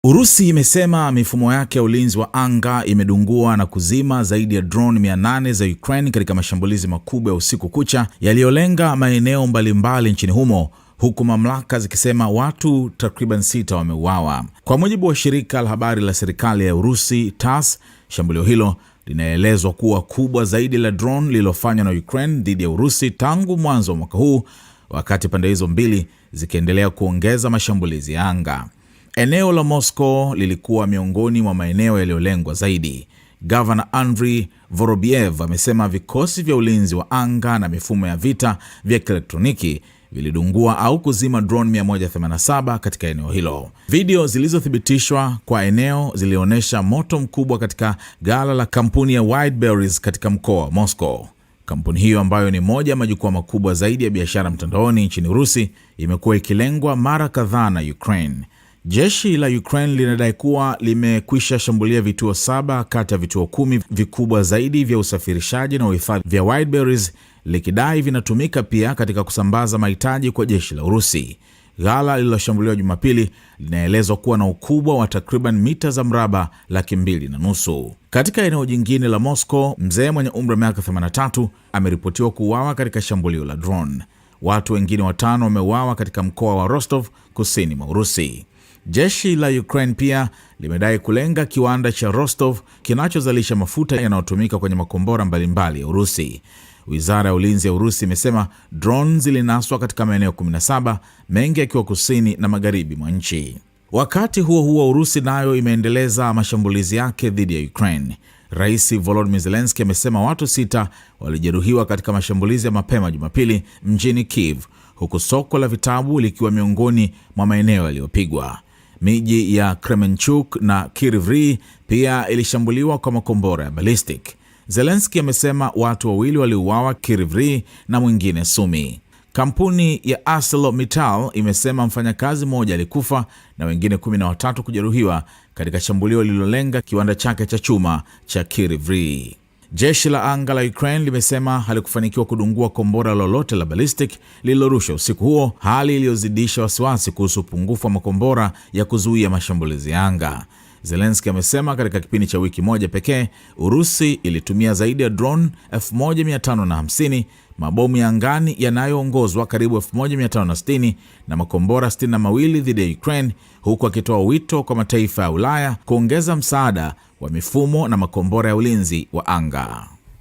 Urusi imesema mifumo yake ya ulinzi wa anga imedungua na kuzima zaidi ya drone 800 za Ukraine katika mashambulizi makubwa ya usiku kucha yaliyolenga maeneo mbalimbali nchini humo, huku mamlaka zikisema watu takriban 6 wameuawa. Kwa mujibu wa shirika la habari la serikali ya Urusi TASS, shambulio hilo linaelezwa kuwa kubwa zaidi la drone lililofanywa na Ukraine dhidi ya Urusi tangu mwanzo wa mwaka huu, wakati pande hizo mbili zikiendelea kuongeza mashambulizi ya anga. Eneo la Moscow lilikuwa miongoni mwa maeneo yaliyolengwa zaidi. Gavana Andriy Vorobyev amesema vikosi vya ulinzi wa anga na mifumo ya vita vya kielektroniki vilidungua au kuzima drone 187 katika eneo hilo. Video zilizothibitishwa kwa eneo zilionyesha moto mkubwa katika ghala la kampuni ya Wildberries katika mkoa wa Moscow. Kampuni hiyo ambayo ni moja ya majukwaa makubwa zaidi ya biashara mtandaoni nchini Urusi imekuwa ikilengwa mara kadhaa na Ukraine. Jeshi la Ukraine linadai kuwa limekwisha shambulia vituo 7 kati ya vituo 10 vikubwa zaidi vya usafirishaji na uhifadhi vya Wildberries, likidai vinatumika pia katika kusambaza mahitaji kwa jeshi la Urusi. Ghala lililoshambuliwa Jumapili linaelezwa kuwa na ukubwa wa takriban mita za mraba 2.5. Katika eneo jingine la Moscow, mzee mwenye umri wa miaka 83 ameripotiwa kuuawa katika shambulio la drone. Watu wengine 5 wameuawa katika mkoa wa Rostov, kusini mwa Urusi. Jeshi la Ukraine pia limedai kulenga kiwanda cha Rostov kinachozalisha mafuta yanayotumika kwenye makombora mbalimbali ya Urusi. Wizara ya ulinzi ya Urusi imesema drone zilinaswa katika maeneo 17, mengi yakiwa kusini na magharibi mwa nchi. Wakati huo huo, Urusi nayo imeendeleza mashambulizi yake dhidi ya Ukraine. Rais Volodymyr Zelensky amesema watu 6 walijeruhiwa katika mashambulizi ya mapema Jumapili mjini Kiev, huku soko la vitabu likiwa miongoni mwa maeneo yaliyopigwa. Miji ya Kremenchuk na Kryvyi pia ilishambuliwa kwa makombora ya ballistic. Zelensky amesema watu 2 waliuawa Kryvyi na mwingine Sumi. Kampuni ya ArcelorMittal imesema mfanyakazi mmoja alikufa na wengine 13 kujeruhiwa katika shambulio lililolenga kiwanda chake cha chuma cha Kryvyi. Jeshi la anga la Ukraine limesema halikufanikiwa kudungua kombora lolote la ballistic lililorusha usiku huo, hali iliyozidisha wasiwasi kuhusu upungufu wa makombora ya kuzuia mashambulizi ya anga. Zelensky amesema katika kipindi cha wiki moja pekee, Urusi ilitumia zaidi ya drone 1550, mabomu ya angani yanayoongozwa karibu 1560 na makombora 62 dhidi ya Ukraine, huku akitoa wito kwa mataifa ya Ulaya kuongeza msaada wa mifumo na makombora ya ulinzi wa anga.